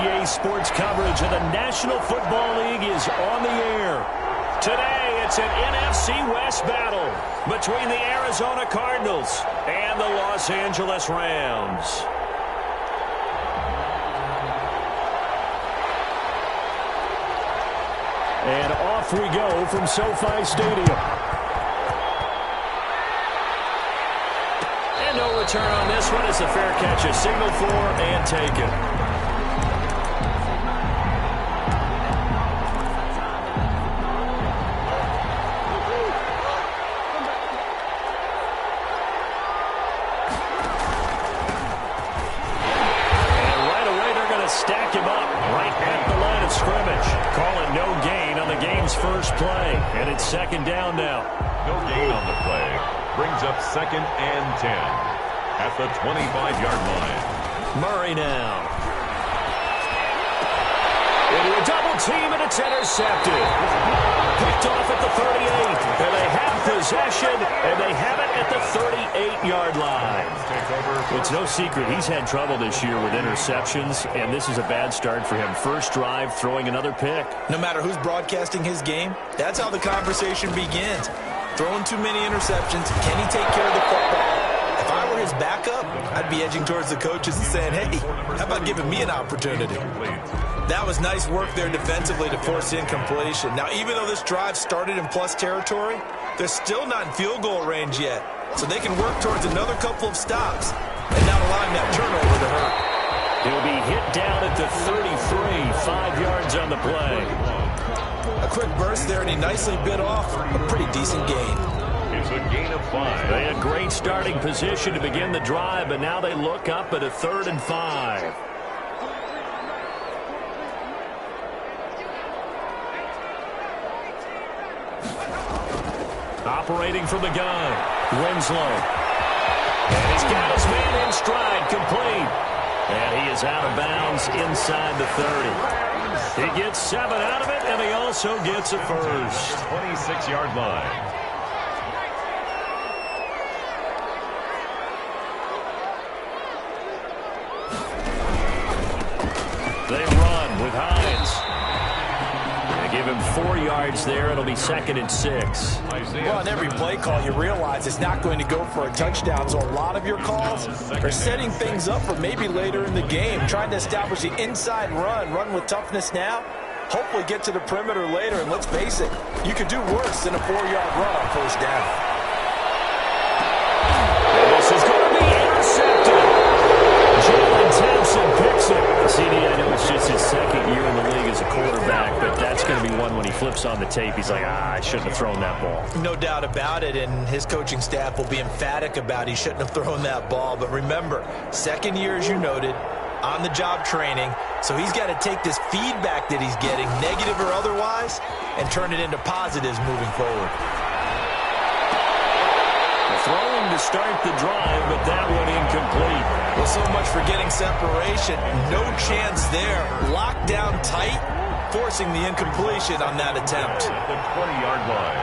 EA Sports coverage of the National Football League is on the air. Today, it's an NFC West battle between the Arizona Cardinals and the Los Angeles Rams. And off we go from SoFi Stadium. And no return on this one. It's a fair catch, a signal for and taken. Stack him up right at the line of scrimmage. Call it no gain on the game's first play. And it's second down now. No gain on the play. Brings up 2nd and 10 at the 25-yard line. Murray now. Into a double team, and it's intercepted. Picked off at the 38. And they have possession, and they have it at the 38-yard line. It's no secret he's had trouble this year with interceptions, and this is a bad start for him. First drive, throwing another pick. No matter who's broadcasting his game, that's how the conversation begins. Throwing too many interceptions, can he take care of the football? If I were his backup, I'd be edging towards the coaches and saying, hey, how about giving me an opportunity? That was nice work there defensively to force the incompletion. Now, even though this drive started in plus territory, they're still not in field goal range yet. So they can work towards another couple of stops and not allowing that turnover to hurt. He'll be hit down at the 33, 5 yards on the play. A quick burst there, and he nicely bit off a pretty decent gain. It's a gain of 5. They had great starting position to begin the drive, but now they look up at a 3rd and 5. Operating from the gun, Winslow. And he's got his man in stride, complete. And he is out of bounds inside the 30. He gets 7 out of it, and he also gets a first. 26-yard line. They run with Hines. They give him 4 yards there. It'll be 2nd and 6. Well, on every play call, you realize it's not going to go for a touchdown. So a lot of your calls are setting things up for maybe later in the game, trying to establish the inside run with toughness now. Hopefully get to the perimeter later, and let's face it, you could do worse than a 4-yard run on first down. And this is going to be intercepted. Jalen Thompson picks it. CD, I know it's just his 2nd year in the league as a quarterback, but that's going to be one when he flips on the tape. He's like, I shouldn't have thrown that ball. No doubt about it, and his coaching staff will be emphatic about he shouldn't have thrown that ball. But remember, 2nd year, as you noted, on-the-job training, so he's got to take this feedback that he's getting, negative or otherwise, and turn it into positives moving forward. Throwing to start the drive, but that one incomplete. Well, so much for getting separation. No chance there. Locked down tight, forcing the incompletion on that attempt. The 20-yard line.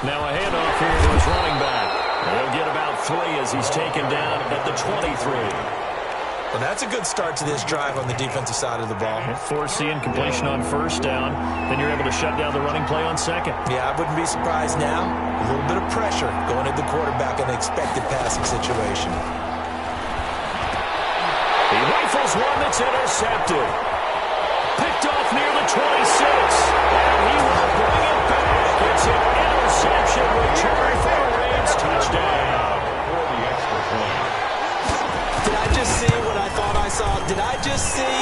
Now a handoff here to his running back. He'll get about 3 as he's taken down at the 23. Well, that's a good start to this drive on the defensive side of the ball. Force the incompletion on first down. Then you're able to shut down the running play on 2nd. Yeah, I wouldn't be surprised now. A little bit of pressure going at the quarterback in the expected passing situation. He rifles one that's intercepted. Picked off near the 26. And he will bring it back. It's an interception return for a Rams touchdown. For the extra point. Did I just see what I thought I saw? Did I just see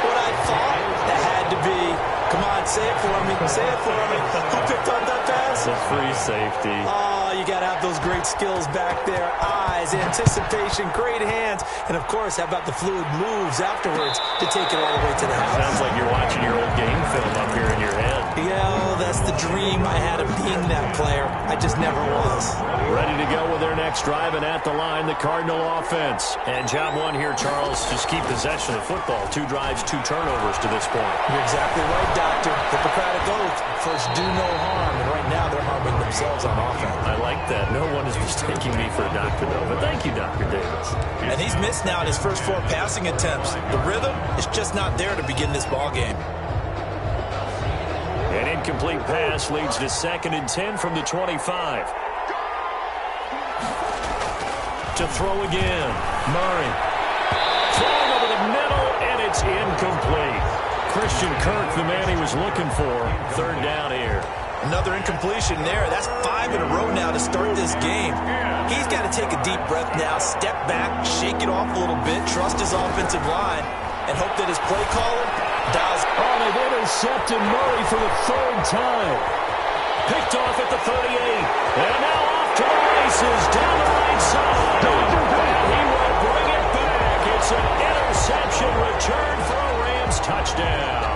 what I thought? That had to be. Come on, say it for me. Say it for me. Who picked up that pass? It's a free safety. Oh, you got to have those great skills back there. Eyes, anticipation, great hands. And, of course, how about the fluid moves afterwards to take it all the way to the house? Sounds like you're watching your old game film up here in your head. Yeah, that's the dream I had of being that player. I just never was. Ready to go with their next drive, and at the line, the Cardinal offense. And job one here, Charles, just keep possession of the football. 2 drives, 2 turnovers to this point. You're exactly right, Doctor. Hippocratic oath. First, do no harm. And right now, they're harming themselves on offense. I like that. No one is mistaking me for a doctor, though. But Thank you, Dr. Davis. And he's missed now in his first 4 passing attempts. The rhythm is just not there to begin this ball game. An incomplete pass leads to 2nd and 10 from the 25. To throw again. Murray. Throwing over the middle, and it's incomplete. Christian Kirk, the man he was looking for. 3rd down here. Another incompletion there. That's 5 in a row now to start this game. He's got to take a deep breath now, step back, shake it off a little bit, trust his offensive line, and hope that his play caller dials. Oh, they've intercepted Murray for the 3rd time. Picked off at the 38. And now off to the races down the right side. And he will bring it back. It's an interception return for a Rams touchdown.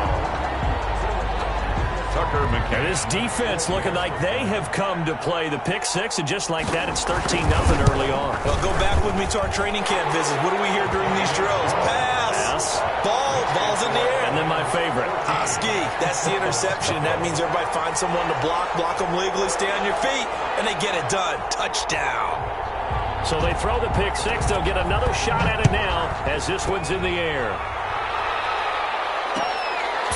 Tucker McKinnon. This defense looking like they have come to play the pick six, and just like that, it's 13-0 early on. Well, go back with me to our training camp visit. What do we hear during these drills? Pass. Ball's in the air. And then my favorite. Ski. That's the interception. That means everybody finds someone to block them legally, stay on your feet, and they get it done. Touchdown. So they throw the pick six. They'll get another shot at it now as this one's in the air.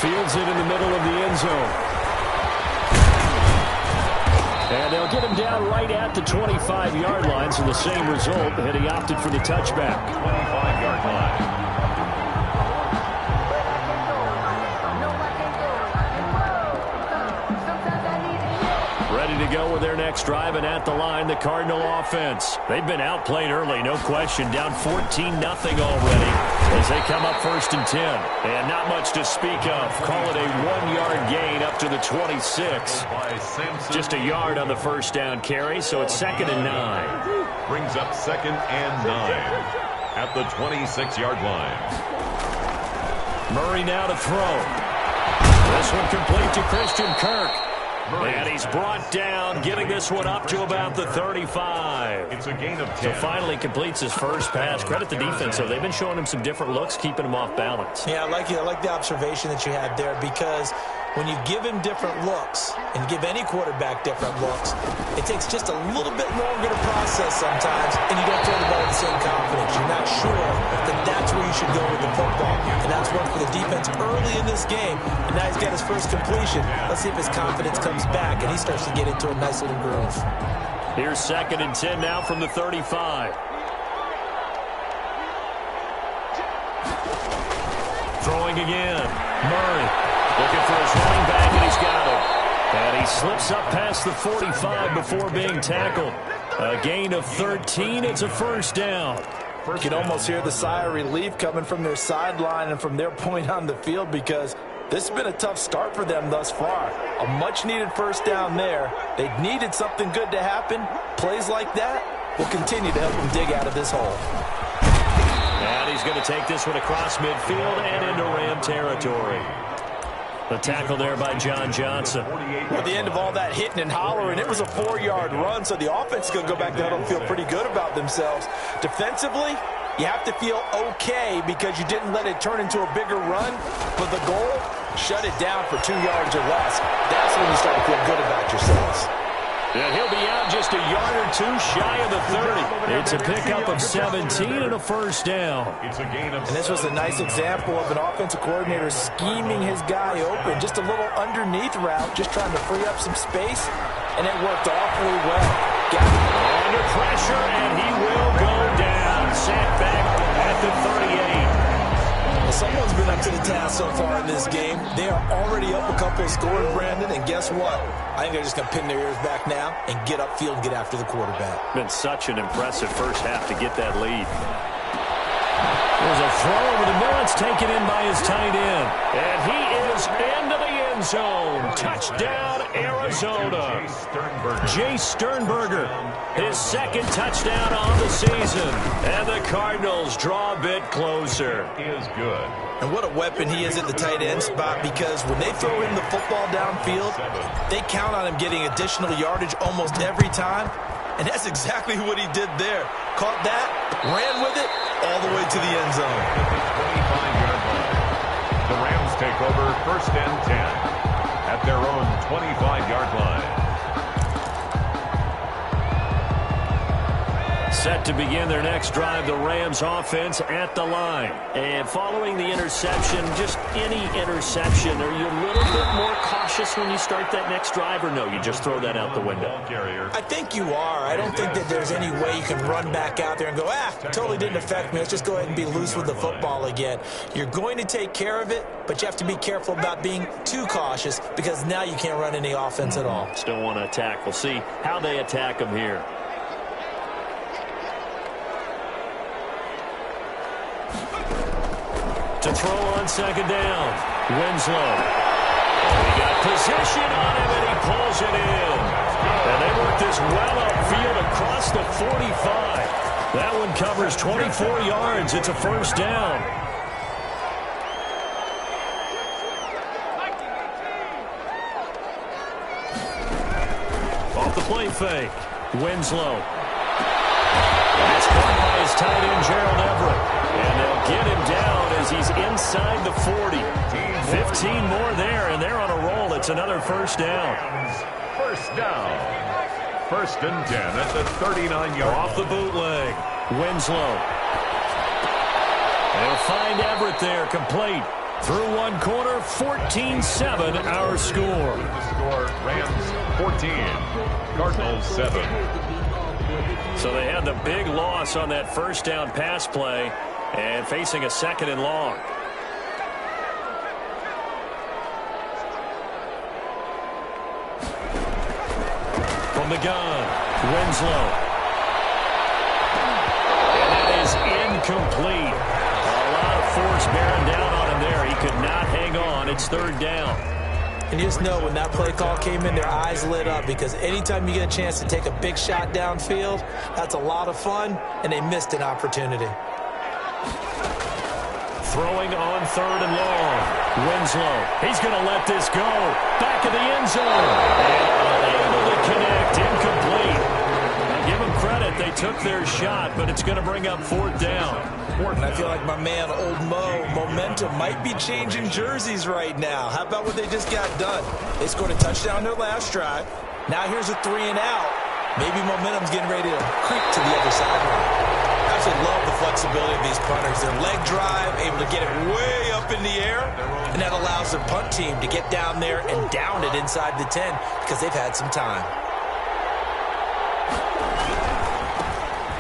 Fields it in the middle of the end zone. And they'll get him down right at the 25-yard line, so the same result, and he opted for the touchback. 25-yard line. Ready to go with their next drive, and at the line, the Cardinal offense. They've been outplayed early, no question, down 14-0 already as they come up 1st and 10. And not much to speak of. Call it a 1-yard gain up to the 26. Just a yard on the first down carry, so it's 2nd and 9. Brings up 2nd and 9 at the 26-yard line. Murray now to throw. This one complete to Christian Kirk. And he's brought down, getting this one up to about the 35. It's a gain of 10. So finally completes his first pass. Credit the defense, though. They've been showing him some different looks, keeping him off balance. Yeah, I like the observation that you had there, because when you give him different looks and give any quarterback different looks, it takes just a little bit longer to process sometimes, and you don't throw the ball with the same confidence. You're not sure that that's where you should go with the football. And that's worked for the defense early in this game. And now he's got his first completion. Let's see if his confidence comes back and he starts to get into a nice little groove. Here's 2nd and 10 now from the 35. Throwing again. Murray looking for his running back, and he's got him. And he slips up past the 45 before being tackled. A gain of 13. It's a 1st down. You can almost hear the sigh of relief coming from their sideline and from their point on the field, because this has been a tough start for them thus far. A much-needed 1st down there. They needed something good to happen. Plays like that will continue to help them dig out of this hole. And he's going to take this one across midfield and into Ram territory. The tackle there by John Johnson. At the end of all that hitting and hollering, it was a 4-yard run, so the offense is going to go back there and feel pretty good about themselves. Defensively, you have to feel okay because you didn't let it turn into a bigger run, but the goal, shut it down for 2 yards or less. That's when you start to feel good about yourselves. And he'll be out just a yard or two shy of the 30. It's a pickup of 17 and a 1st down. It's a gain of. And this was a nice example of an offensive coordinator scheming his guy open. Just a little underneath route, just trying to free up some space, and it worked awfully well. Got it. Under pressure, and he will go down. Sat back at the 38. Well, someone's been up to the task so far in this game. They are already up a couple of scores, Brandon, and guess what? I think they're just going to pin their ears back now and get upfield and get after the quarterback. Been such an impressive first half to get that lead. There's a throw over the middle. It's taken in by his tight end. And he is into the end zone. Touchdown, Arizona. Jace Sternberger, his 2nd touchdown on the season. And the Cardinals draw a bit closer. Is good. And what a weapon he is at the tight end spot, because when they throw him the football downfield, they count on him getting additional yardage almost every time. And that's exactly what he did there. Caught that, ran with it, all the way to the end zone. 25-yard line. The Rams take over 1st and 10 at their own 25-yard line. Set to begin their next drive, the Rams offense at the line. And following the interception, just any interception, are you a little bit more cautious when you start that next drive, or no, you just throw that out the window? I think you are. I don't think that there's any way you can run back out there and go, totally didn't affect me. Let's just go ahead and be loose with the football again. You're going to take care of it, but you have to be careful about being too cautious because now you can't run any offense at all. Still want to attack. We'll see how they attack them here. To throw on second down, Winslow. He got position on him, and he pulls it in. And they work this well upfield across the 45. That one covers 24 yards. It's a first down. Off the play fake, Winslow. That's caught by his tight end, Gerald Everett. And they'll get him down as he's inside the 40. 15 more there, and they're on a roll. It's another first down. First down. First and 10 at the 39-yard. Off the bootleg, Winslow. They'll find Everett there, complete. Through one corner, 14-7, our score. The score, Rams 14, Cardinals 7. So they had the big loss on that first down pass play and facing a second and long. From the gun, Winslow. And that is incomplete. A lot of force bearing down on him there. He could not hang on. It's third down. And you just know when that play call came in, their eyes lit up because anytime you get a chance to take a big shot downfield, that's a lot of fun, and they missed an opportunity. Throwing on third and long. Winslow. He's going to let this go. Back of the end zone. And unable to connect. Incomplete. Now give them credit. They took their shot, but it's going to bring up fourth down. And I feel like my man, Old Mo, momentum might be changing jerseys right now. How about what they just got done? They scored a touchdown their last drive. Now here's a 3 and out. Maybe momentum's getting ready to creep to the other sideline. I absolutely love the flexibility of these punters. Their leg drive, able to get it way up in the air, and that allows their punt team to get down there and down it inside the 10 because they've had some time.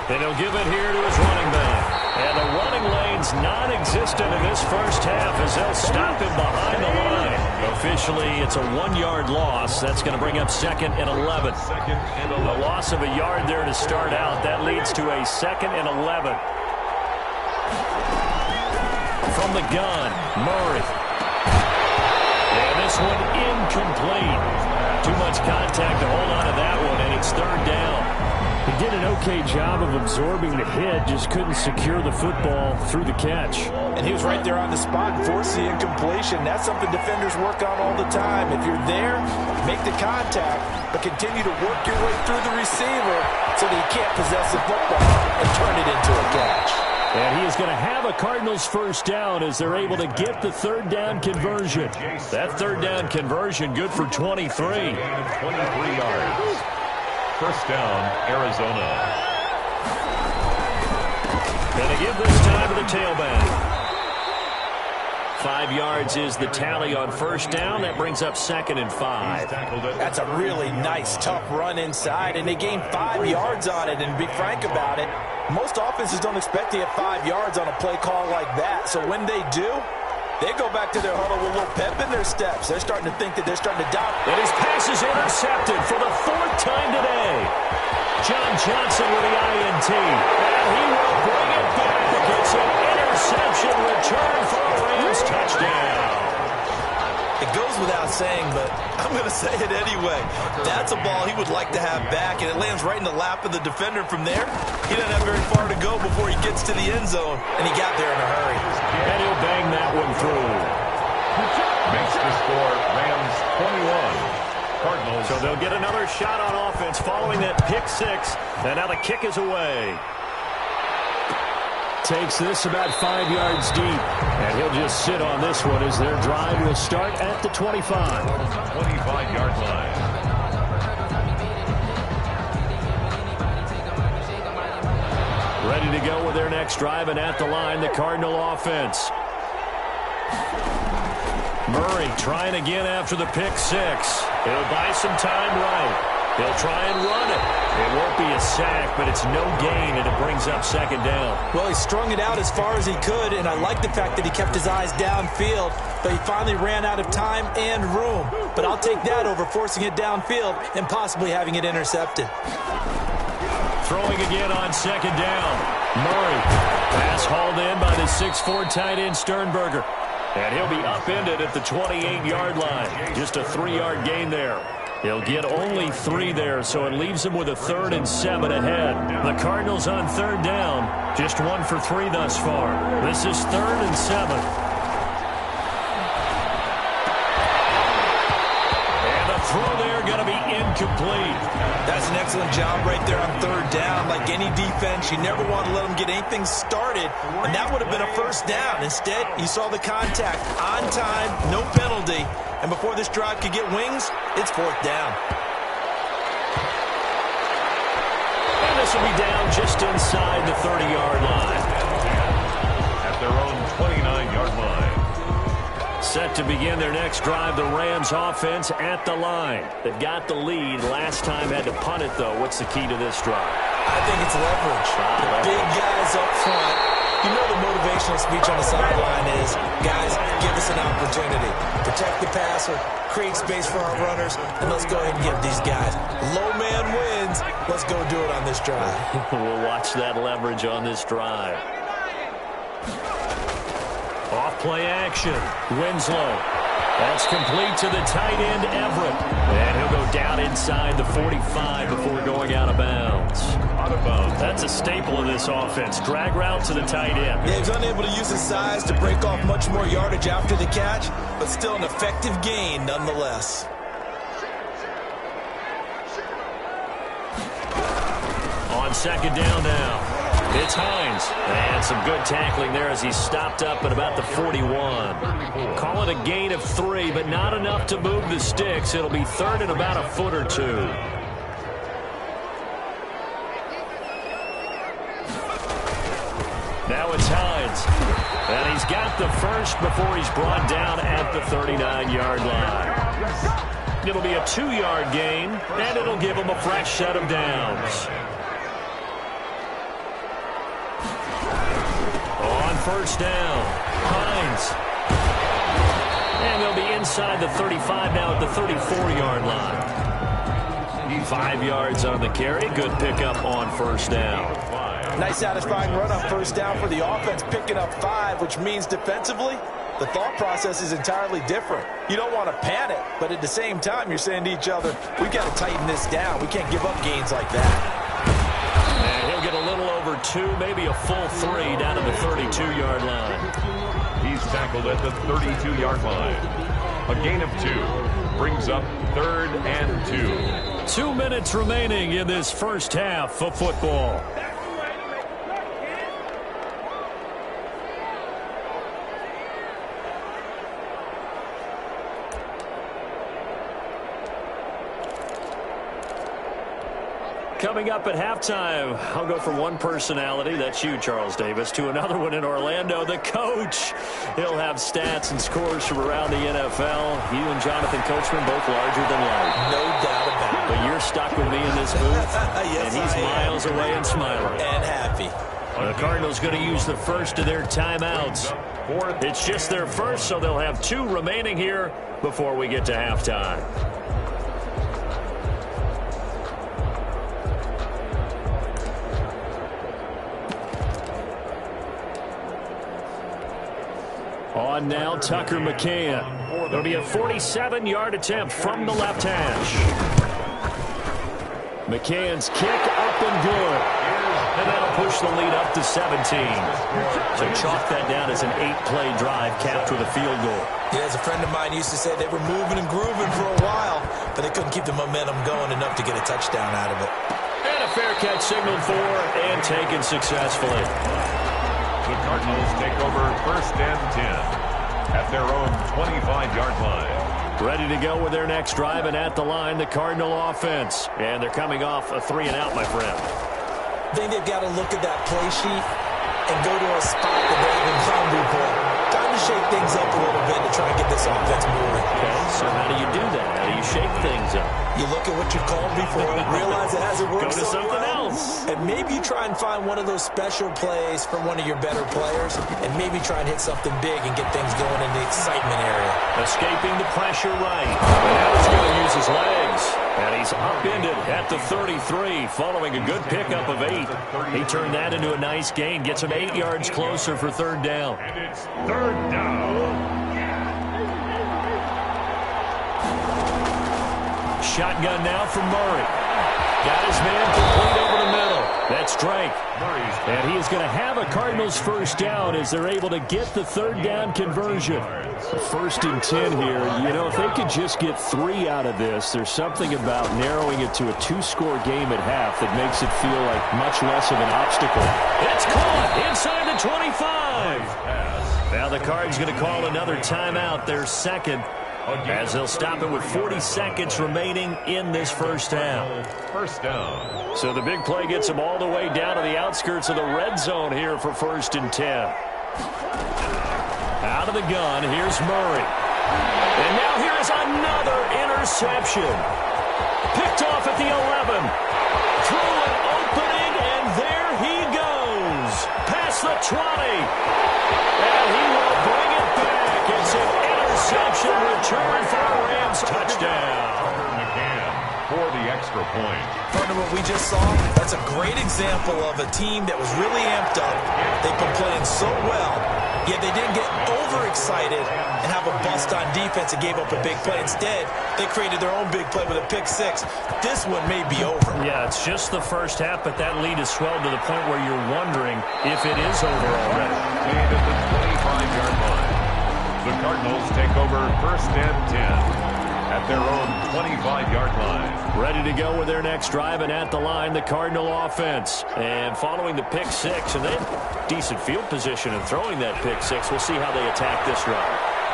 And he'll give it here to his running back. And the running lane's non-existent in this first half as they'll stop him behind the line. Officially, it's a 1-yard loss. That's going to bring up second and 11. A loss of a yard there to start out. That leads to a second and 11. From the gun, Murray. And this one incomplete. Too much contact to hold on to that one, and it's third down. He did an okay job of absorbing the hit, just couldn't secure the football through the catch. And he was right there on the spot and forced the incompletion. That's something defenders work on all the time. If you're there, make the contact, but continue to work your way through the receiver so that he can't possess the football and turn it into a catch. And he is going to have a Cardinals first down as they're able to get the third down conversion. That third down conversion good for 23. 23 yards. First down, Arizona. And they give this time to the tailback. 5 yards is the tally on first down. That brings up second and 5. That's a really nice, tough run inside, and they gained 5 yards on it. And to be frank about it, most offenses don't expect to get 5 yards on a play call like that. So when they do, they go back to their huddle with a little pep in their steps. They're starting to think that they're starting to doubt. And his pass is intercepted for the 4th time today. John Johnson with the INT. And he will bring it back. It's an interception return for a Rams touchdown. It goes without saying, but I'm going to say it anyway. That's a ball he would like to have back, and it lands right in the lap of the defender. From there, he doesn't have very far to go before he gets to the end zone, and he got there in a hurry. And he'll bang that one through. Makes the score Rams 21. Cardinals. So they'll get another shot on offense following that pick six, and now the kick is away. Takes this about 5 yards deep. And he'll just sit on this one as their drive will start at the 25. 25-yard line. Ready to go with their next drive, and at the line, the Cardinal offense. Murray trying again after the pick six. He'll buy some time right. He'll try and run it. It won't be a sack, but it's no gain, and it brings up second down. Well, he strung it out as far as he could, and I like the fact that he kept his eyes downfield, but he finally ran out of time and room. But I'll take that over forcing it downfield and possibly having it intercepted. Throwing again on second down. Murray. Pass hauled in by the 6'4" tight end Sternberger. And he'll be upended at the 28-yard line. Just a 3-yard gain there. He'll get only 3 there, so it leaves him with a 3rd and 7 ahead. The Cardinals on 3rd down. Just 1 for 3 thus far. This is 3rd and 7. And the throw there going to be incomplete. That's an excellent job right there on 3rd down. Like any defense, you never want to let them get anything started, and that would have been a 1st down. Instead, you saw the contact on time, no penalty, and before this drive could get wings, it's 4th down. And this will be down just inside the 30-yard line. At their own 29-yard line. Set to begin their next drive, the Rams offense at the line. They've got the lead. Last time had to punt it, though. What's the key to this drive? I think it's leverage. The big guys up front. You know the motivational speech on the sideline is, guys, give us an opportunity. Protect the passer, create space for our runners, and let's go ahead and give these guys. Low man wins. Let's go do it on this drive. We'll watch that leverage on this drive. Off play action. Winslow. That's complete to the tight end, Everett. And he'll go down inside the 45 before going out of bounds. Out of bounds. That's a staple of this offense. Drag route to the tight end. Yeah, he's unable to use his size to break off much more yardage after the catch, but still an effective gain nonetheless. On second down now. It's Hines. And some good tackling there as he's stopped up at about the 41. Call it a gain of 3, but not enough to move the sticks. It'll be 3rd and about a foot or 2. Now it's Hines. And he's got the first before he's brought down at the 39-yard line. It'll be a 2-yard gain, and it'll give him a fresh set of downs. On first down, Hines. And they'll be inside the 35 now at the 34-yard line. 5 yards on the carry. Good pickup on first down. Nice satisfying run on first down for the offense, picking up 5, which means defensively, the thought process is entirely different. You don't want to panic, but at the same time, you're saying to each other, we've got to tighten this down. We can't give up gains like that. And he'll get a little over 2, maybe a full 3 down to the 32-yard line. He's tackled at the 32-yard line. A gain of 2 brings up 3rd and 2. 2 minutes remaining in this first half of football. Coming up at halftime, I'll go from one personality, that's you, Charles Davis, to another one in Orlando, the coach. He'll have stats and scores from around the NFL. You and Jonathan Coachman both larger than life. No doubt about it. But you're stuck with me in this booth, Yes, and he's miles away and smiling. And happy. The Cardinals going to use the first of their timeouts. It's just their first, so they'll have 2 remaining here before we get to halftime. On now, Tucker McCann. It'll be a 47-yard attempt from the left hash. McCann's kick up and good. And that'll push the lead up to 17. So chalk that down as an 8-play drive capped with a field goal. Yeah, as a friend of mine used to say, they were moving and grooving for a while, but they couldn't keep the momentum going enough to get a touchdown out of it. And a fair catch signaled for and taken successfully. The Cardinals take over 1st and 10 at their own 25-yard line. Ready to go with their next drive, and at the line, the Cardinal offense. And they're coming off a 3-and-out, my friend. I think they've got to look at that play sheet and go to a spot that they haven't gone before. Time to shake things up a little bit to try and get this offense moving. Okay, so how do you do that? How do you shake things up? You look at what you've called before, realize it hasn't worked Go to so something well, else. and maybe you try and find one of those special plays from one of your better players, and maybe try and hit something big and get things going in the excitement area. Escaping the pressure right. And now he's going to use his legs. And he's upended at the 33 following a good pickup of 8. He turned that into a nice gain. Gets him 8 yards closer for third down. And it's third down. Shotgun now from Murray. Got his man complete over the middle. That's Drake. And he is going to have a Cardinals first down as they're able to get the third down conversion. First and 10 here. You know, if they could just get 3 out of this, there's something about narrowing it to a 2-score game at half that makes it feel like much less of an obstacle. It's caught inside the 25. Now the Cards going to call another timeout, their second, as they'll stop it with 40 seconds remaining in this first half. First down. So the big play gets them all the way down to the outskirts of the red zone here for first and 10. Out of the gun, here's Murray. And now here is another interception. Picked off at the 11. Through an opening, and there he goes. Past the 20. And he will bring it back. It's an interception return for a Rams touchdown. McCann for the extra point. Partner, what we just saw, that's a great example of a team that was really amped up. They've been playing so well, yet they didn't get overexcited and have a bust on defense and gave up a big play. Instead, they created their own big play with a pick six. This one may be over. Yeah, it's just the first half, but that lead has swelled to the point where you're wondering if it is over already. Made at the 25-yard line. The Cardinals take over first and 10 at their own 25-yard line. Ready to go with their next drive, and at the line, the Cardinal offense. And following the pick six, and they have decent field position in throwing that pick six. We'll see how they attack this drive.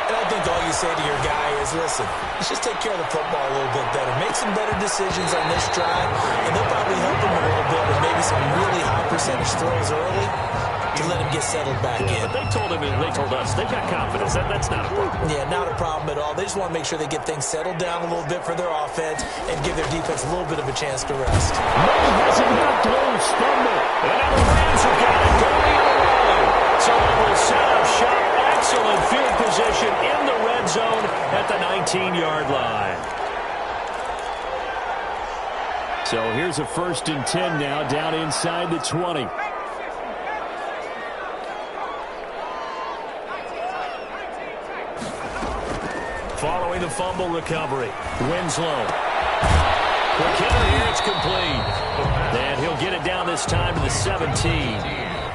And I think all you say to your guy is, listen, let's just take care of the football a little bit better. Make some better decisions on this drive, and they'll probably help him a little bit with maybe some really high percentage throws early to let him get settled back in. But they told us they've got confidence. That's not a problem. Yeah, not a problem at all. They just want to make sure they get things settled down a little bit for their offense and give their defense a little bit of a chance to rest. Murray has it knocked loose. Fumble. And now the Rams have got it going away. So they will set up shop. Excellent field position in the red zone at the 19-yard line. So here's a first and 10 now down inside the 20. Following the fumble recovery, Winslow. McKinnon here, it's complete. And he'll get it down this time to the 17.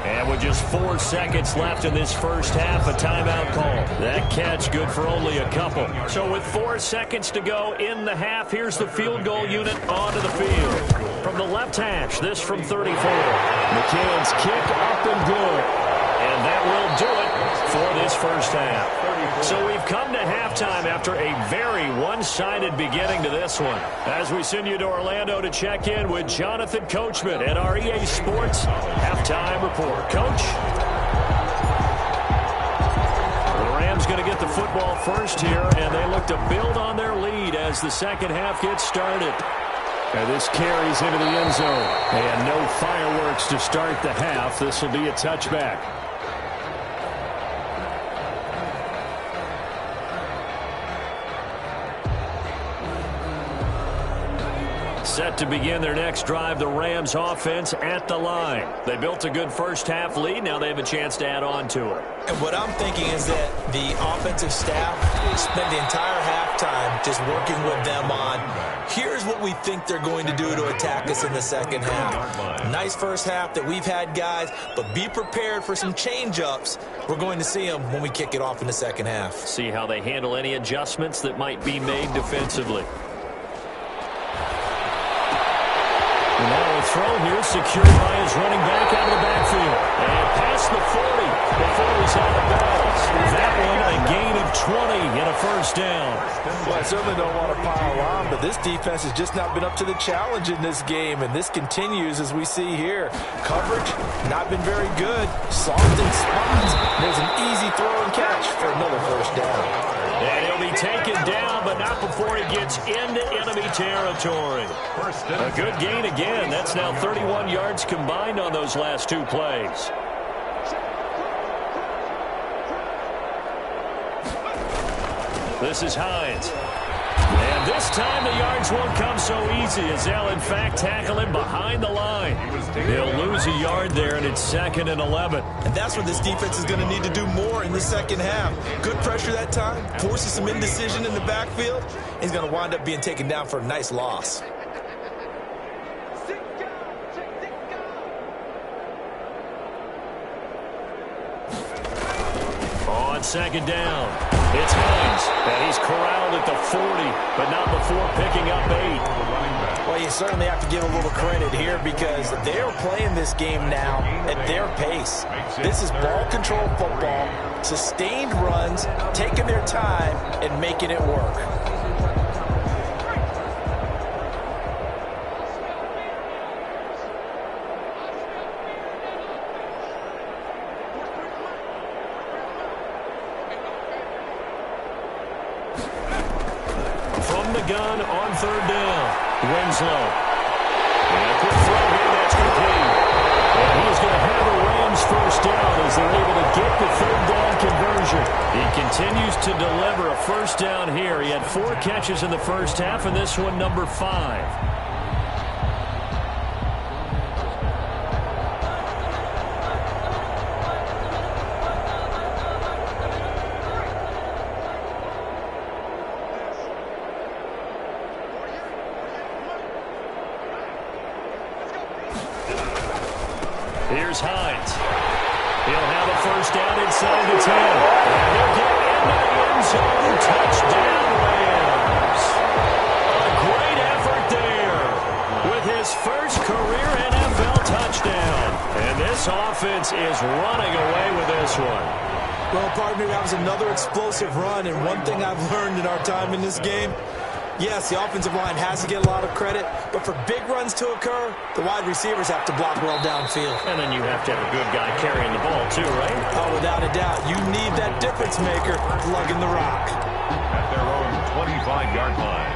And with just 4 seconds left in this first half, a timeout call. That catch good for only a couple. So with 4 seconds to go in the half, here's the field goal unit onto the field. From the left hash, this from 34. McKinnon's kick up and good. And that will do it for this first half. So we've come to halftime after a very one-sided beginning to this one. As we send you to Orlando to check in with Jonathan Coachman at our EA Sports Halftime Report. Coach? The Rams going to get the football first here, and they look to build on their lead as the second half gets started. And this carries into the end zone. And no fireworks to start the half. This will be a touchback. Set to begin their next drive, the Rams offense at the line. They built a good first half lead. Now they have a chance to add on to it. And what I'm thinking is that the offensive staff spent the entire halftime just working with them on, here's what we think they're going to do to attack us in the second half. Nice first half that we've had, guys, but be prepared for some change-ups. We're going to see them when we kick it off in the second half. See how they handle any adjustments that might be made defensively. And now a throw here secured by his running back out of the backfield. And past the 40 before he's out of bounds. That one a gain of 20 and a first down. Well, I certainly don't want to pile on, but this defense has just not been up to the challenge in this game, and this continues as we see here. Coverage, not been very good. Soft in spots. There's an easy throw and catch for another first down. And he'll be taken down, but not before he gets into enemy territory. A good gain again. That's now 31 yards combined on those last two plays. This is Hines. And this time the yards won't come so easy as they'll, in fact, tackle him behind the line. He'll lose a yard there, and it's 2nd and 11. And that's what this defense is going to need to do more in the second half. Good pressure that time, forces some indecision in the backfield. He's going to wind up being taken down for a nice loss. On 2nd down, it's Hines, and he's corralled at the 40, but not before picking up 8. Well, you certainly have to give a little credit here because they're playing this game now at their pace. This is ball control football, sustained runs, taking their time, and making it work. Gun on 3rd down. Winslow. And a quick throw here, that's complete. And he's going to have a Rams first down as they're able to get the 3rd down conversion. He continues to deliver a first down here. He had 4 catches in the first half, and this one number 5. Here's Hines. He'll have a first down inside the 10. And he'll get into the end zone. Touchdown, Rams. A great effort there with his first career NFL touchdown. And this offense is running away with this one. Well, partner, that was another explosive run, and one thing I've learned in our time in this game, yes, the offensive line has to get a lot of credit, but for big runs to occur, the wide receivers have to block well downfield. And then you have to have a good guy carrying the ball too, right? Oh, without a doubt. You need that difference maker lugging the rock. At their own 25-yard line.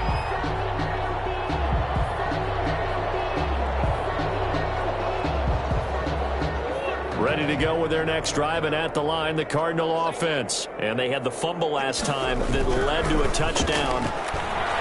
Ready to go with their next drive, and at the line, the Cardinal offense. And they had the fumble last time that led to a touchdown.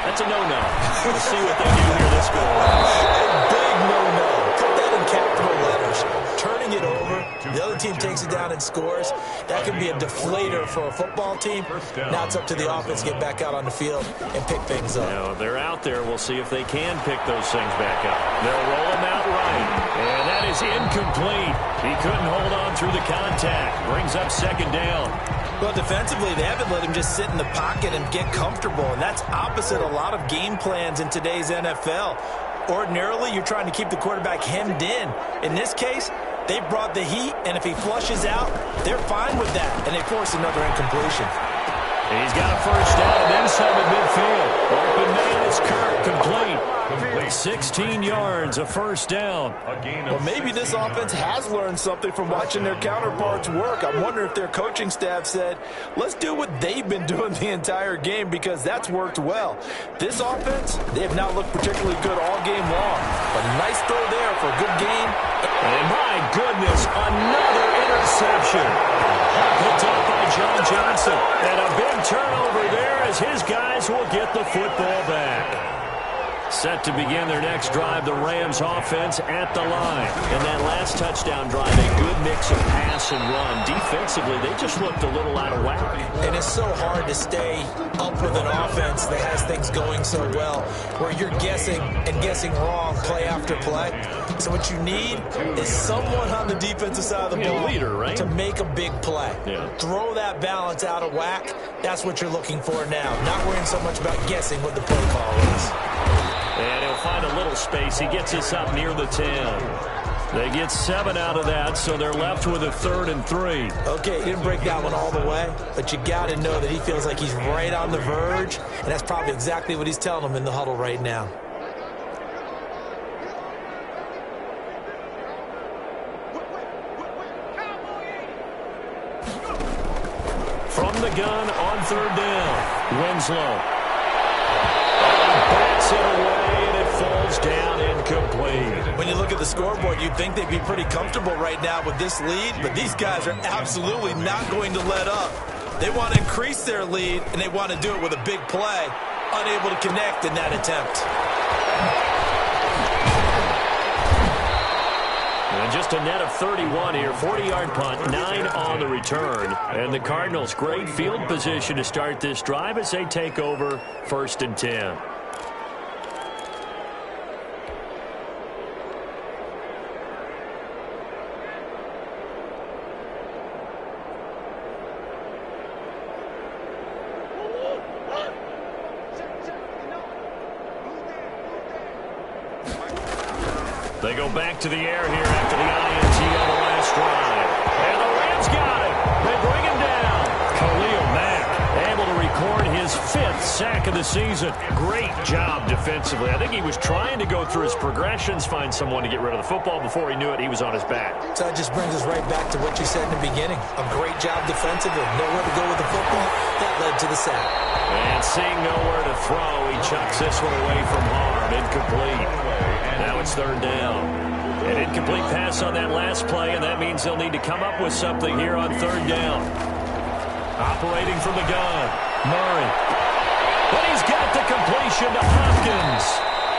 That's a no-no. We'll see what they do here this go around. A big no-no. Put that in capital letters. Turning it over, the other team takes it down and scores. That can be a deflator for a football team. Now it's up to the offense to get back out on the field and pick things up. Now, they're out there. We'll see if they can pick those things back up. They'll roll them out right. And that is incomplete. He couldn't hold on through the contact. Brings up 2nd down. Well, defensively, they haven't let him just sit in the pocket and get comfortable, and that's opposite a lot of game plans in today's NFL. Ordinarily, you're trying to keep the quarterback hemmed in. In this case, they brought the heat, and if he flushes out, they're fine with that, and they force another incompletion. And he's got a first down and then some at midfield. Open man, it's Kirk, complete. 16 yards, a first down. Well, maybe this offense has learned something from watching their counterparts work. I wonder if their coaching staff said, let's do what they've been doing the entire game because that's worked well. This offense, they have not looked particularly good all game long. But a nice throw there for a good gain. And my goodness, another interception. Picked up by John Johnson. And a big turnover there as his guys will get the football back. Set to begin their next drive, the Rams offense at the line. And that last touchdown drive, a good mix of pass and run. Defensively, they just looked a little out of whack. And it's so hard to stay up with an offense that has things going so well, where you're guessing and guessing wrong play after play. So what you need is someone on the defensive side of the ball leader, right? to make a big play. Yeah. Throw that balance out of whack. That's what you're looking for now. Not worrying so much about guessing what the play call is. And he'll find a little space. He gets us up near the 10. They get 7 out of that, so they're left with a 3rd and 3. Okay, he didn't break that one all the way, but you got to know that he feels like he's right on the verge, and that's probably exactly what he's telling them in the huddle right now. From the gun on 3rd down, Winslow. Bats it away, and it falls down incomplete. When you look at the scoreboard, you'd think they'd be pretty comfortable right now with this lead, but these guys are absolutely not going to let up. They want to increase their lead, and they want to do it with a big play. Unable to connect in that attempt. And just a net of 31 here, 40-yard punt, 9 on the return. And the Cardinals, great field position to start this drive as they take over 1st and 10. They go back to the air here after the INT on the last drive. And the Rams got it. They bring him down. Khalil Mack able to record his 5th sack of the season. Great job defensively. I think he was trying to go through his progressions, find someone to get rid of the football. Before he knew it, he was on his back. So that just brings us right back to what you said in the beginning. A great job defensively. Nowhere to go with the football. That led to the sack. And seeing nowhere to throw, he chucks this one away from harm. Incomplete. Now it's 3rd down. An incomplete pass on that last play, and that means they'll need to come up with something here on 3rd down. Operating from the gun, Murray. But he's got the completion to Hopkins.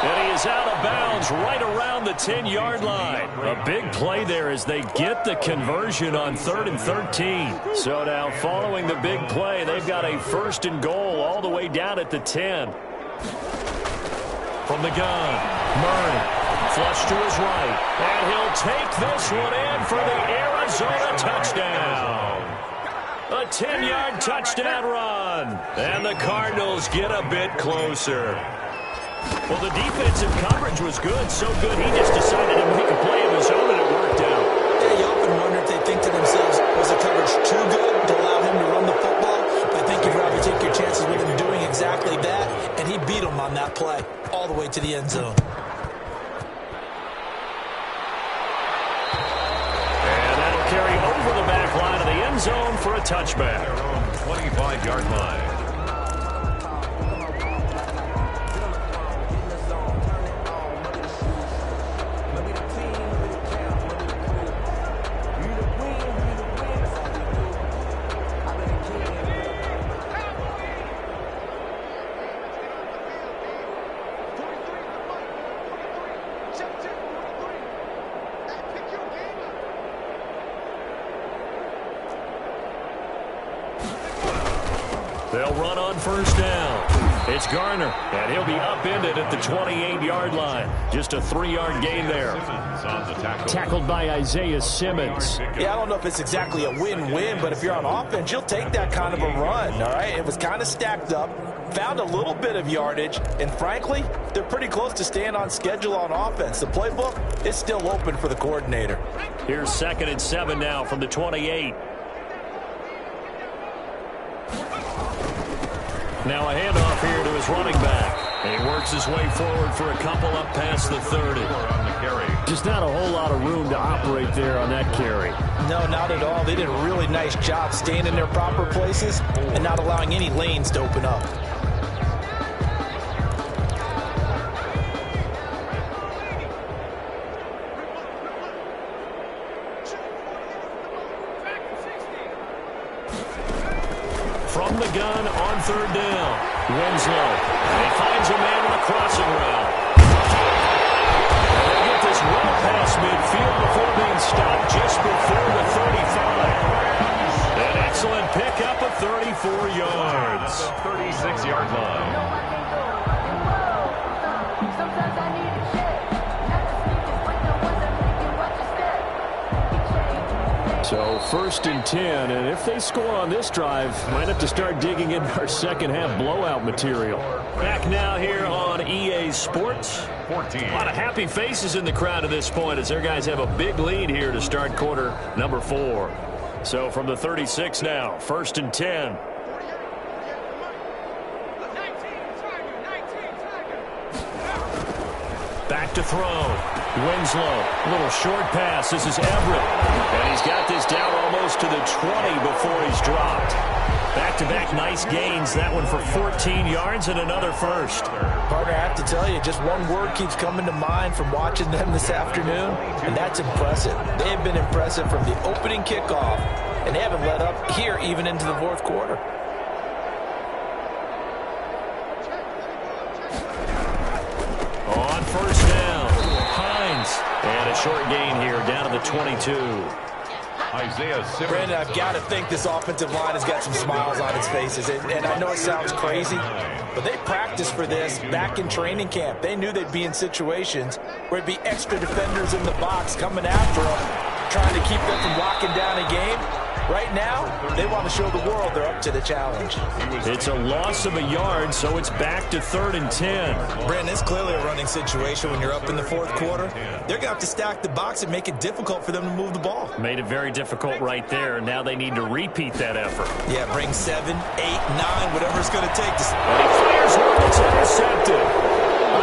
And he is out of bounds right around the 10-yard line. A big play there as they get the conversion on 3rd and 13. So now following the big play, they've got a 1st and goal all the way down at the 10. From the gun, Murray, flush to his right, and he'll take this one in for the Arizona touchdown. A 10-yard touchdown run, and the Cardinals get a bit closer. Well, the defensive coverage was good, so good he just decided to make a play of his own, and it worked out. Yeah, you often wonder if they think to themselves, was the coverage too good to allow him to run the football? I think you'd rather take your chances with him doing exactly that, and he beat him on that play all the way to the end zone. And that'll carry over the back line of the end zone for a touchback. 25-yard line. They'll run on 1st down. It's Garner, and he'll be upended at the 28-yard line. Just a 3-yard gain there. Tackled by Isaiah Simmons. Yeah, I don't know if it's exactly a win-win, but if you're on offense, you'll take that kind of a run, all right? It was kind of stacked up, found a little bit of yardage, and frankly, they're pretty close to staying on schedule on offense. The playbook is still open for the coordinator. Here's 2nd and 7 now from the 28. Now a handoff here to his running back. And he works his way forward for a couple up past the 30. Just not a whole lot of room to operate there on that carry. No, not at all. They did a really nice job staying in their proper places and not allowing any lanes to open up. From the gun on 3rd down, Winslow. And he finds a man on a crossing route. And they get this well past midfield before being stopped just before the 35. An excellent pickup of 34 yards. 36-yard line. So So 1st and 10, and if they score on this drive, might have to start digging into our second half blowout material. Back now here on EA Sports. 14. A lot of happy faces in the crowd at this point as their guys have a big lead here to start quarter number 4. So from the 36 now, 1st and 10. Back to throw. Winslow, a little short pass. This is Everett. And he's got this down almost to the 20 before he's dropped. Back-to-back nice gains. That one for 14 yards and another first. Partner, I have to tell you, just one word keeps coming to mind from watching them this afternoon, and that's impressive. They have been impressive from the opening kickoff, and they haven't let up here even into the 4th quarter. On 1st down, Hines. And a short gain here down to the 22. Isaiah Simmons. Brandon, I've got to think this offensive line has got some smiles on its faces. And I know it sounds crazy, but they practiced for this back in training camp. They knew they'd be in situations where it'd be extra defenders in the box coming after them, trying to keep them from locking down a game. Right now, they want to show the world they're up to the challenge. It's a loss of a yard, so it's back to 3rd and 10. Brandon, it's clearly a running situation when you're up in the 4th quarter. They're going to have to stack the box and make it difficult for them to move the ball. Made it very difficult right there. Now they need to repeat that effort. Yeah, bring 7, 8, 9, whatever it's going to take. And he fires one that's intercepted.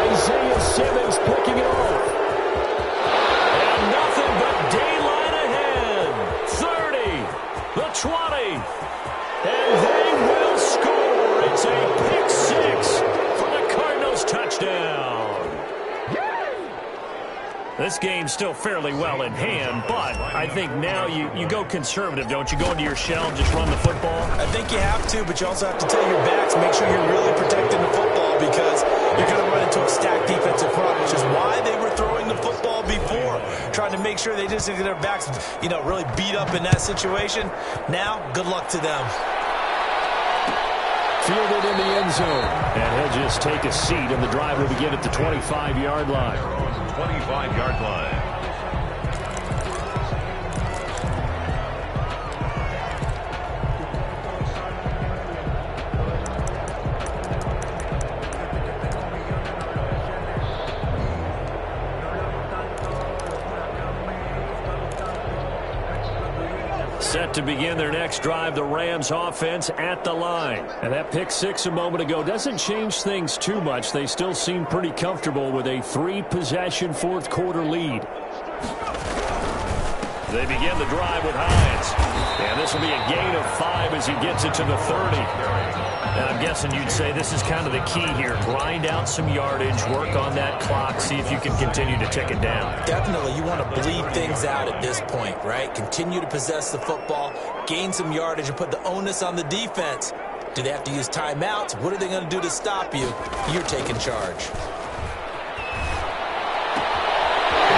Isaiah Simmons picking it off. And nothing but daylight ahead. 30. The 20, and they will score. It's a pick 6 for the Cardinals touchdown. This game's still fairly well in hand, but I think now you go conservative, don't you? Go into your shell and just run the football? I think you have to, but you also have to tell your backs, make sure you're really protecting the football because you're going to run into a stacked defensive front, which is why they were throwing the football before, trying to make sure they just get their backs, really beat up in that situation. Now, good luck to them. Fielded in the end zone. And he'll just take a seat, and the drive will begin at the 25-yard line. 25-yard line. Set to begin their next drive, the Rams offense at the line. And that pick 6 a moment ago doesn't change things too much. They still seem pretty comfortable with a 3-possession 4th quarter lead. They begin the drive with Hines. And this will be a gain of 5 as he gets it to the 30. And I'm guessing you'd say this is kind of the key here. Grind out some yardage, work on that clock, see if you can continue to tick it down. Definitely. You want to bleed things out at this point, right? Continue to possess the football, gain some yardage, and put the onus on the defense. Do they have to use timeouts? What are they going to do to stop you? You're taking charge.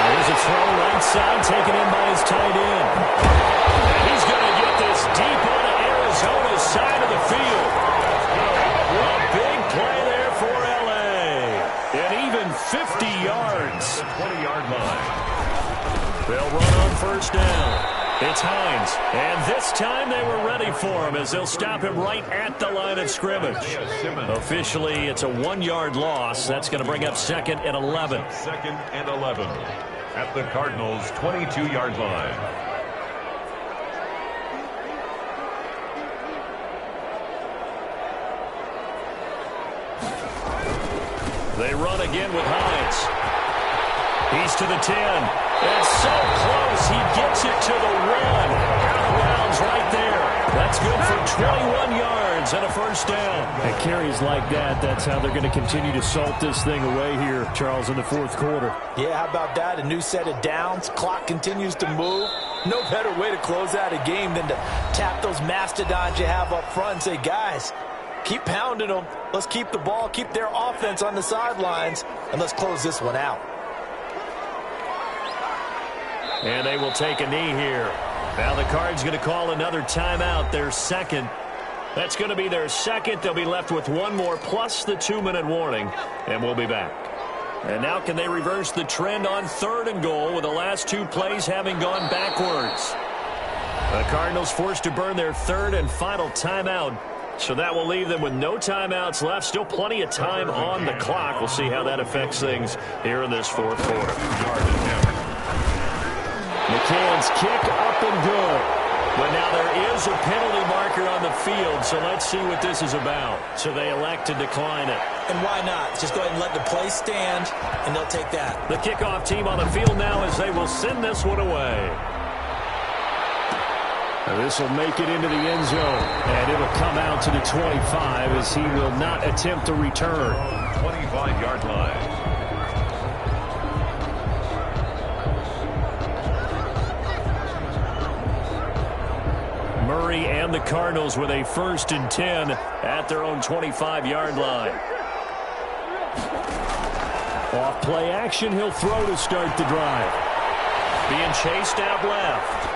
There's a throw right side taken in by his tight end. And he's going to get this deep onto Arizona's side of the field. A big play there for L.A. And even 50 yards. 20-yard line. They'll run on 1st down. It's Hines. And this time they were ready for him as they'll stop him right at the line of scrimmage. Officially, it's a 1-yard loss. That's going to bring up 2nd and 11. 2nd and 11 at the Cardinals' 22-yard line. They run again with Hines. He's to the 10. And so close, he gets it to the 1. Out of bounds right there. That's good for 21 yards and a 1st down. And carries like that, that's how they're going to continue to salt this thing away here, Charles, in the 4th quarter. Yeah, how about that? A new set of downs. Clock continues to move. No better way to close out a game than to tap those mastodons you have up front and say, guys, keep pounding them. Let's keep the ball, keep their offense on the sidelines, and let's close this one out. And they will take a knee here. Now the Cards going to call another timeout, their 2nd. That's going to be their 2nd. They'll be left with 1 more plus the 2-minute warning, and we'll be back. And now can they reverse the trend on 3rd and goal with the last 2 plays having gone backwards? The Cardinals forced to burn their third and final timeout. So that will leave them with no timeouts left. Still plenty of time on the clock. We'll see how that affects things here in this fourth quarter. McCann's kick up and good. But now there is a penalty marker on the field, so let's see what this is about. So they elect to decline it. And why not? Just go ahead and let the play stand, and they'll take that. The kickoff team on the field now as they will send this one away. This will make it into the end zone, and it'll come out to the 25 as he will not attempt to return. 25-yard line. Murray and the Cardinals with a 1st and 10 at their own 25-yard line. Off play action, he'll throw to start the drive. Being chased out left.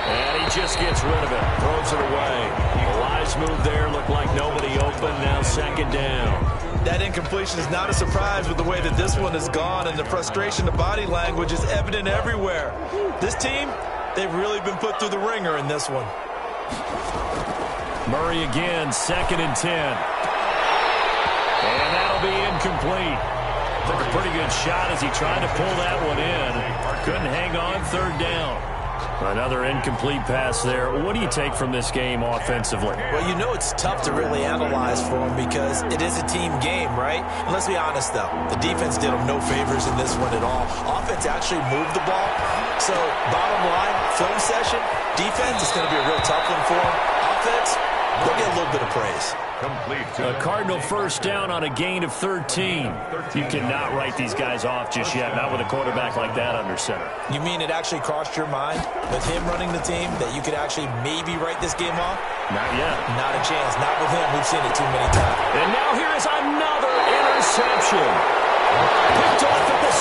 And he just gets rid of it. Throws it away. A wise move there. Looked like nobody open. Now 2nd down. That incompletion is not a surprise with the way that this one has gone, and the frustration, the body language is evident everywhere. This team, they've really been put through the ringer in this one. Murray again, 2nd and 10. And that'll be incomplete. Took a pretty good shot as he tried to pull that one in. Couldn't hang on, 3rd down. Another incomplete pass there. What do you take from this game offensively? Well, you know it's tough to really analyze for them because it is a team game, right? And let's be honest, though. The defense did them no favors in this one at all. Offense actually moved the ball. So, bottom line, film session, defense is going to be a real tough one for them. Offense, they'll get a little bit of praise. A Cardinal 1st down on a gain of 13. You cannot write these guys off just yet, not with a quarterback like that under center. You mean it actually crossed your mind with him running the team that you could actually maybe write this game off? Not yet. Not a chance. Not with him. We've seen it too many times. And now here is another interception. Picked off at the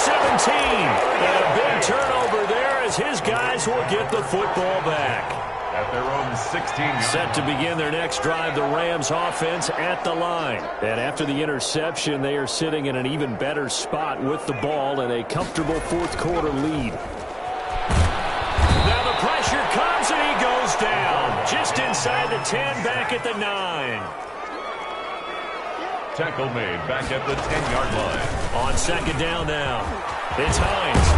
17. And a big turnover there as his guys will get the football back. At their own 16. Set to begin their next drive, the Rams offense at the line. And after the interception, they are sitting in an even better spot with the ball and a comfortable 4th quarter lead. Now the pressure comes and he goes down. Just inside the 10, back at the 9. Tackle made back at the 10-yard line. On 2nd down now. It's Hines.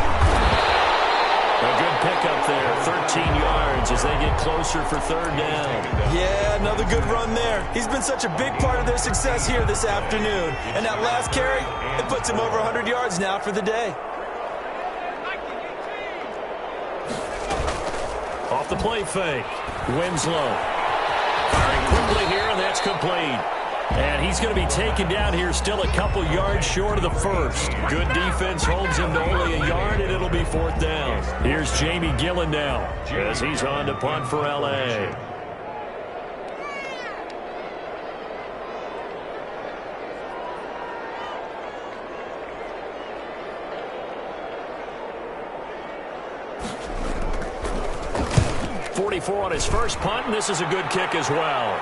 A good pickup there, 13 yards as they get closer for 3rd down. Yeah, another good run there. He's been such a big part of their success here this afternoon. And that last carry, it puts him over 100 yards now for the day. Off the play fake, Winslow. Firing quickly here, and that's complete. And he's going to be taken down here still a couple yards short of the 1st. Good defense holds him to only a yard, and it'll be 4th down. Here's Jamie Gillen now as he's on to punt for L.A. .44 on his first punt, and this is a good kick as well.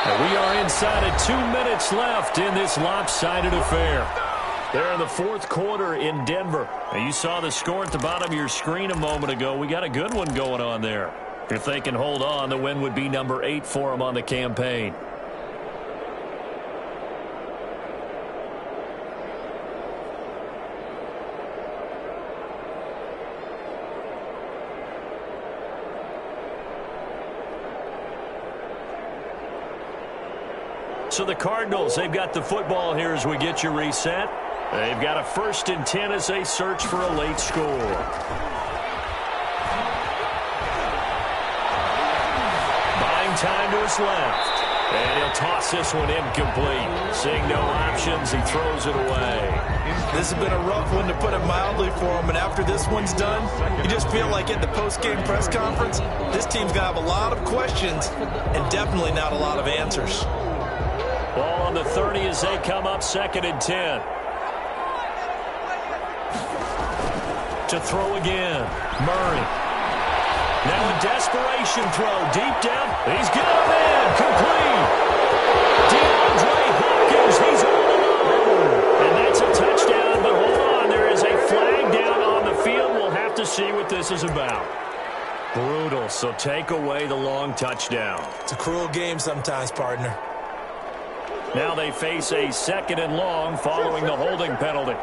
And we are inside of 2 minutes left in this lopsided affair. They're in the 4th quarter in Denver. Now you saw the score at the bottom of your screen a moment ago. We got a good one going on there. If they can hold on, the win would be number 8 for them on the campaign. So the Cardinals, they've got the football here as we get you reset. They've got a 1st and 10 as they search for a late score. Buying time to his left. And he'll toss this one incomplete. Seeing no options, he throws it away. This has been a rough one, to put it mildly, for him. And after this one's done, you just feel like at the post-game press conference, this team's going to have a lot of questions and definitely not a lot of answers. Ball on the 30 as they come up 2nd and 10. To throw again, Murray. Now a desperation throw deep down. He's got him in, complete. DeAndre Hopkins, he's all alone. And that's a touchdown, but hold on, there is a flag down on the field. We'll have to see what this is about. Brutal, so take away the long touchdown. It's a cruel game sometimes, partner. Now they face a 2nd and long following the holding penalty.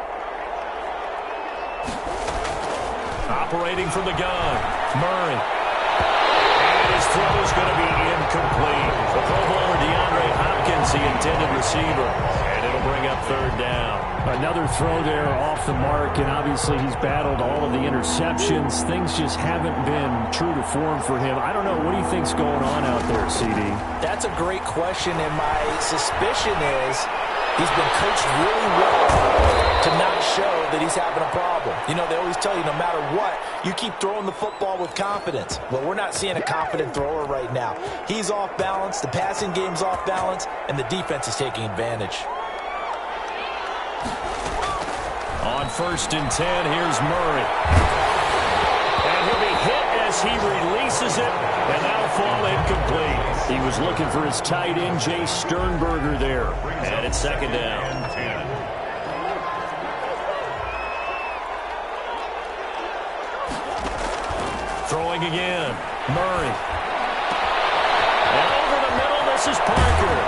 Operating from the gun, Murray. And his throw is going to be incomplete. The Pro Bowler DeAndre Hopkins, the intended receiver. And it'll bring up 3rd down. Another throw there off the mark, and obviously he's battled all of the interceptions. Things just haven't been true to form for him. I don't know. What do you think's going on out there, CD? That's a great question, and my suspicion is he's been coached really well to not show that he's having a problem. You know, they always tell you no matter what, you keep throwing the football with confidence. Well, we're not seeing a confident thrower right now. He's off balance, the passing game's off balance, and the defense is taking advantage. On 1st and 10, here's Murray. And he'll be hit as he releases it, and that'll fall incomplete. He was looking for his tight end, Jay Sternberger, there. And it's 2nd down. Throwing again, Murray. And over the middle, this is Parker.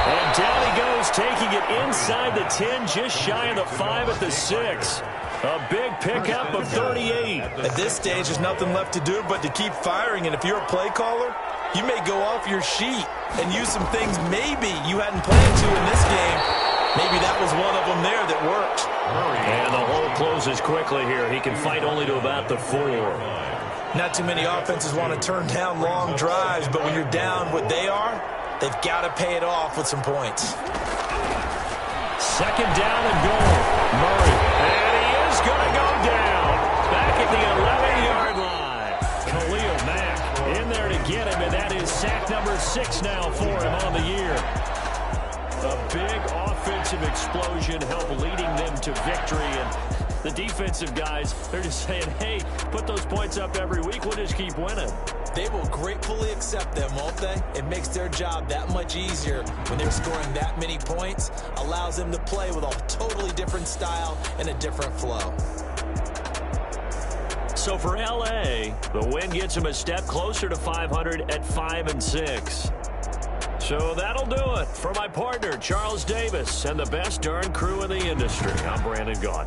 And down he goes, taking it inside the 10, just shy of the 5 at the 6. A big pickup of 38. At this stage, there's nothing left to do but to keep firing. And if you're a play caller, you may go off your sheet and use some things maybe you hadn't planned to in this game. Maybe that was one of them there that worked. And the hole closes quickly here. He can fight only to about the 4. Not too many offenses want to turn down long drives, but when you're down what they are, they've got to pay it off with some points. 2nd down and goal. Murray. And he is going to go down. Back at the 11-yard line. Khalil Mack in there to get him, and that is sack number 6 now for him on the year. A big offensive explosion helped leading them to victory, and the defensive guys, they're just saying, hey, put those points up every week, we'll just keep winning. They will gratefully accept them, won't they? It makes their job that much easier when they're scoring that many points, allows them to play with a totally different style and a different flow. So for LA, the win gets them a step closer to 500 at 5-6. So that'll do it for my partner, Charles Davis, and the best darn crew in the industry. I'm Brandon Gaudin.